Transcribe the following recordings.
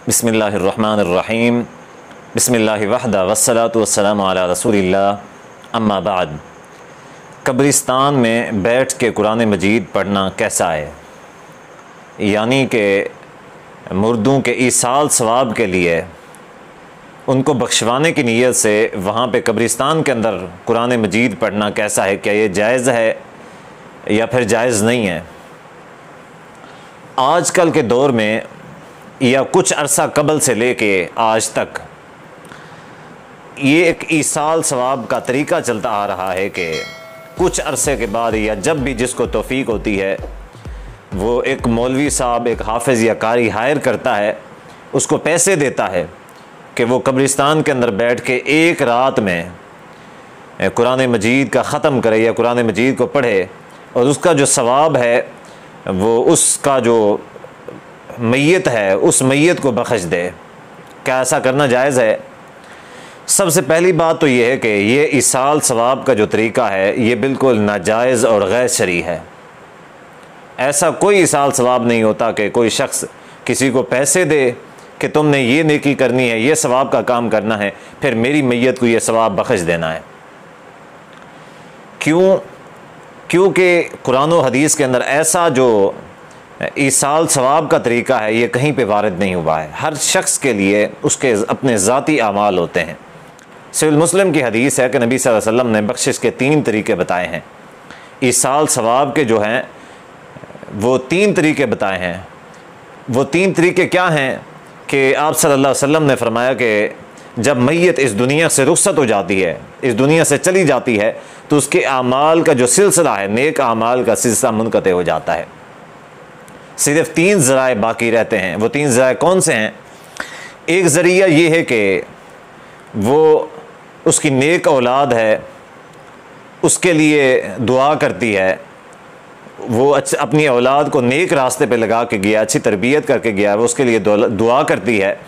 बिस्मिल्लाहिर्रहमानिर्रहीम बिस्मिल्लाहि वहदा वस्सलातु वस्सलामु अला रसूलिल्लाह अम्मा बाद। कब्रिस्तान में बैठ के कुरान मजीद पढ़ना कैसा है? यानी कि मुर्दों के ईसाल सवाब के लिए उनको बख्शवाने की नीयत से वहाँ पे कब्रिस्तान के अंदर कुरान मजीद पढ़ना कैसा है? क्या ये जायज़ है या फिर जायज़ नहीं है? आजकल के दौर में या कुछ अरसा कबल से लेके आज तक ये एक ईसाल सवाब का तरीक़ा चलता आ रहा है कि कुछ अरसे के बाद या जब भी जिसको तौफ़ीक होती है वो एक मौलवी साहब, एक हाफिज़ या कारी हायर करता है, उसको पैसे देता है कि वो कब्रिस्तान के अंदर बैठ के एक रात में कुरान मजीद का ख़त्म करे या कुरान मजीद को पढ़े और उसका जो सवाब है वो उसका जो मैयत है उस मैयत को बख्श दे। क्या ऐसा करना जायज़ है? सबसे पहली बात तो ये है कि ये ईसाल सवाब का जो तरीक़ा है ये बिल्कुल नाजायज़ और गैर शरई है। ऐसा कोई ईसाल सवाब नहीं होता कि कोई शख्स किसी को पैसे दे कि तुमने ये नेकी करनी है, ये सवाब का काम करना है, फिर मेरी मैयत को ये सवाब बख्श देना है। क्यों? क्योंकि कुरान और हदीस के अंदर ऐसा जो ईसाल सवाब का तरीक़ा है ये कहीं पे वारिद नहीं हुआ है। हर शख्स के लिए उसके अपने ज़ाती आमाल होते हैं। सहीह मुस्लिम की हदीस है कि नबी सल्लल्लाहु अलैहि वसल्लम ने बख्शिश के 3 तरीक़े बताए हैं। ईसाल सवाब के जो हैं वो 3 तरीक़े बताए हैं। वो 3 तरीक़े क्या हैं कि आप सल्लल्लाहु अलैहि वसल्लम ने फरमाया कि जब मैयत इस दुनिया से रुखसत हो जाती है, इस दुनिया से चली जाती है, तो उसके आमाल का जो सिलसिला है, नेक आमाल का सिलसिला मुनक़ते हो जाता है। सिर्फ 3 ज़राए बाकी रहते हैं। वो 3 ज़राए कौन से हैं? एक ज़रिया ये है कि वो उसकी नेक औलाद है, उसके लिए दुआ करती है, वो अपनी औलाद को नेक रास्ते पे लगा के गया, अच्छी तरबियत करके गया है, वो उसके लिए दुआ करती है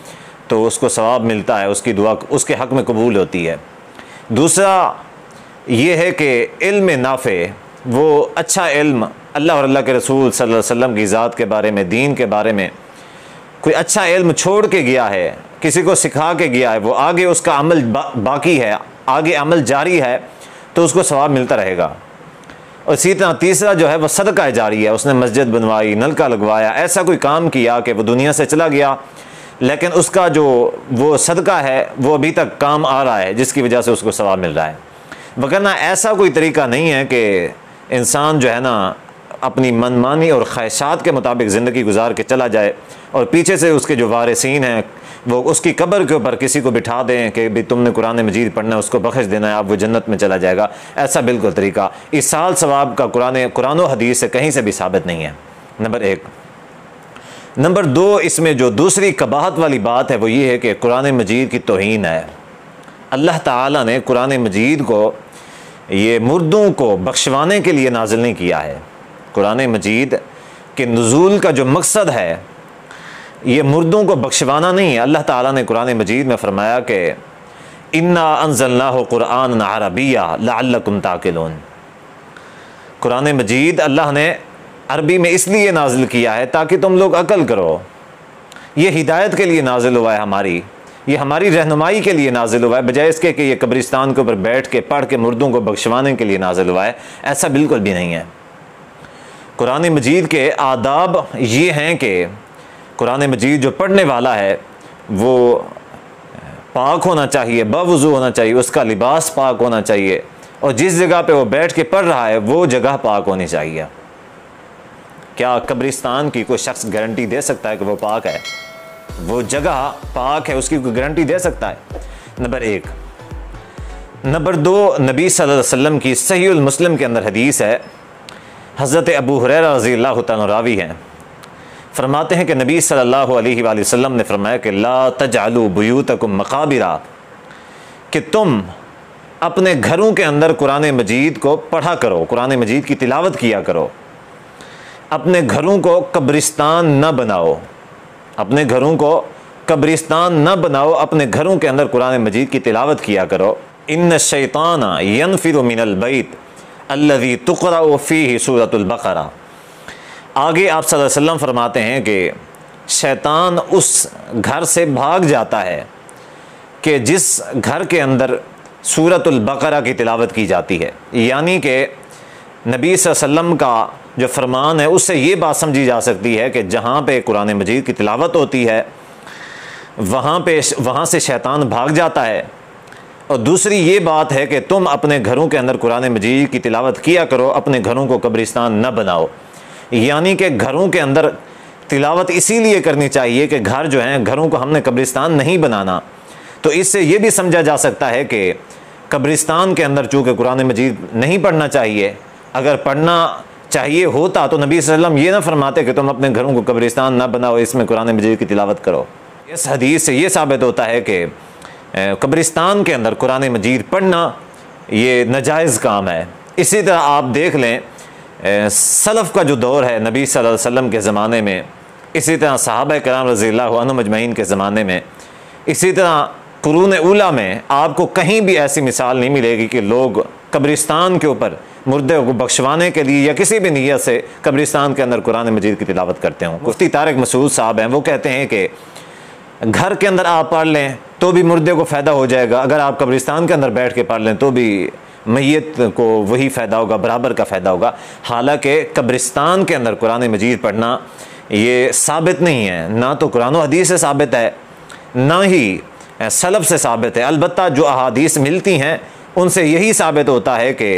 तो उसको सवाब मिलता है, उसकी दुआ उसके हक़ में कबूल होती है। दूसरा ये है कि इल्म नाफ़े, वो अच्छा इल्म अल्लाह और अल्लाह के रसूल सल्लल्लाहु अलैहि वसल्लम की ज़ात के बारे में, दीन के बारे में कोई अच्छा इल्म छोड़ के गया है, किसी को सिखा के गया है, वो आगे उसका अमल बाकी है, आगे अमल जारी है, तो उसको सवाब मिलता रहेगा। और इसी तरह तीसरा जो है वह सदका जारी है, उसने मस्जिद बनवाई, नलका लगवाया, ऐसा कोई काम किया कि वो दुनिया से चला गया लेकिन उसका जो वो सदका है वो अभी तक काम आ रहा है, जिसकी वजह से उसको सवाब मिल रहा है। वरना ऐसा कोई तरीक़ा नहीं है कि इंसान जो है ना अपनी मनमानी और ख्वाहिशात के मुताबिक ज़िंदगी गुजार के चला जाए और पीछे से उसके जो वारिसीन हैं वो उसकी कब्र के ऊपर किसी को बिठा दें कि भाई तुमने कुरान मजीद पढ़ना है, उसको बख्श देना है, आप वो जन्नत में चला जाएगा। ऐसा बिल्कुल तरीक़ा ईसाल सवाब का कुरान और हदीस से कहीं से भी साबित नहीं है। नंबर 1। नंबर 2, इसमें जो दूसरी कबाहत वाली बात है वो ये है कि कुरान मजीद की तौहीन है। अल्लाह ताला ने कुरान मजीद को ये मुर्दों को बख्शवाने के लिए नाजिल नहीं किया है। कुरान मजीद के नुज़ूल का जो मकसद है ये मुर्दों को बख्शवाना नहीं है। अल्लाह ताला ने कुरान मजीद में फ़रमाया कि इन्ना अंज़लनाहु क़ुरआनन अरबिय्या लअल्लकुम ताक़िलून। कुरान मजीद अल्लाह ने अरबी में इसलिए नाजिल किया है ताकि तुम लोग अकल करो। ये हिदायत के लिए नाजिल हुआ है, ये हमारी रहनुमाई के लिए नाजिल हुआ है, बजाय इसके कि ये कब्रिस्तान के ऊपर बैठ के पढ़ के मुर्दों को बख्शवाने के लिए नाजिल हुआ है। ऐसा बिल्कुल भी नहीं है। कुरान मजीद के आदाब ये हैं कि कुरान मजीद जो पढ़ने वाला है वो पाक होना चाहिए, बावुज़ू होना चाहिए, उसका लिबास पाक होना चाहिए और जिस जगह पे वो बैठ के पढ़ रहा है वो जगह पाक होनी चाहिए। क्या कब्रिस्तान की कोई शख्स गारंटी दे सकता है कि वो पाक है, वो जगह पाक है, उसकी कोई गारंटी दे सकता है? नंबर 1। नंबर 2, नबी सल्लल्लाहु अलैहि वसल्लम की सहीह मुस्लिम के अंदर हदीस है, हज़रत अबू हुरैरा रज़ियल्लाहु तआला रावी हैं, फरमाते हैं कि नबी सल्लल्लाहु अलैहि वसल्लम ने फरमाया कि ला तजअलू बुयूतकुम मक़ाबिरा, कि तुम अपने घरों के अंदर कुरान मजीद को पढ़ा करो, कुरान मजीद की तिलावत किया करो। अपने घरों को कब्रिस्तान न बनाओ, अपने घरों को कब्रिस्तान न बनाओ, अपने घरों के अंदर कुरान मजीद की तिलावत किया करो। इन्न शैताना यनफिरु मिनल बैत अल्लज़ी तुक़रअ फ़ीही सूरतुल बक़रा। आगे आप सल्लल्लाहु अलैहि वसल्लम फरमाते हैं कि शैतान उस घर से भाग जाता है कि जिस घर के अंदर सूरतुल बकरा की तिलावत की जाती है। यानी कि नबी सल्लल्लाहु अलैहि वसल्लम का जो फरमान है उससे ये बात समझी जा सकती है कि जहाँ पे कुरान मजीद की तिलावत होती है वहाँ से शैतान भाग जाता है। और दूसरी ये बात है कि तुम अपने घरों के अंदर कुरान मजीद की तिलावत किया करो, अपने घरों को कब्रिस्तान न बनाओ। यानी कि घरों के अंदर तिलावत इसीलिए करनी चाहिए कि घर जो हैं, घरों को हमने कब्रिस्तान नहीं बनाना। तो इससे ये भी समझा जा सकता है कि कब्रिस्तान के अंदर चूँकि कुरान मजीद नहीं पढ़ना चाहिए, अगर पढ़ना चाहिए होता तो नबी सल्लल्लाहु अलैहि वसल्लम ये ना फरमाते कि तुम अपने घरों को कब्रिस्तान न बनाओ, इसमें कुरान मजीद की तिलावत करो। इस हदीस से ये साबित होता है कि कब्रिस्तान के अंदर कुरान मजीद पढ़ना ये नाजायज़ काम है। इसी तरह आप देख लें सलफ़ का जो दौर है नबी सल्लल्लाहु अलैहि वसल्लम के ज़माने में, इसी तरह सहाबा किराम रज़ियल्लाहु अन्हुम अजमईन के ज़माने में, इसी तरह कुरून उला में आपको कहीं भी ऐसी मिसाल नहीं मिलेगी कि लोग कब्रिस्तान के ऊपर मुर्दे को बख्शवाने के लिए या किसी भी नीयत से कब्रिस्तान के अंदर कुरान मजीद की तिलावत करते हों। मुफ्ती तारिक मसूद साहब हैं, वो कहते हैं कि घर के अंदर आप पढ़ लें तो भी मुर्दे को फ़ायदा हो जाएगा, अगर आप कब्रिस्तान के अंदर बैठ के पढ़ लें तो भी मैयत को वही फ़ायदा होगा, बराबर का फ़ायदा होगा। हालांकि कब्रिस्तान के अंदर कुरान मजीद पढ़ना ये साबित नहीं है, ना तो कुरान और हदीस से साबित है, ना ही सलफ़ से साबित है। अलबत्ता जो अहादीस मिलती हैं उनसे यही साबित होता है कि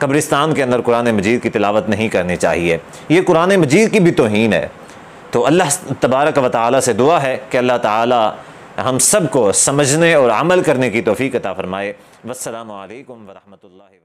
कब्रिस्तान के अंदर कुरान मजीद की तिलावत नहीं करनी चाहिए। ये कुरान मजीद की भी तौहीन है। तो अल्लाह तबारक व तआला से दुआ है कि अल्लाह ताला हम सब को समझने और अमल करने की तौफीक अता फ़रमाए। वस्सलामु अलैकुम व रहमतुल्लाहि।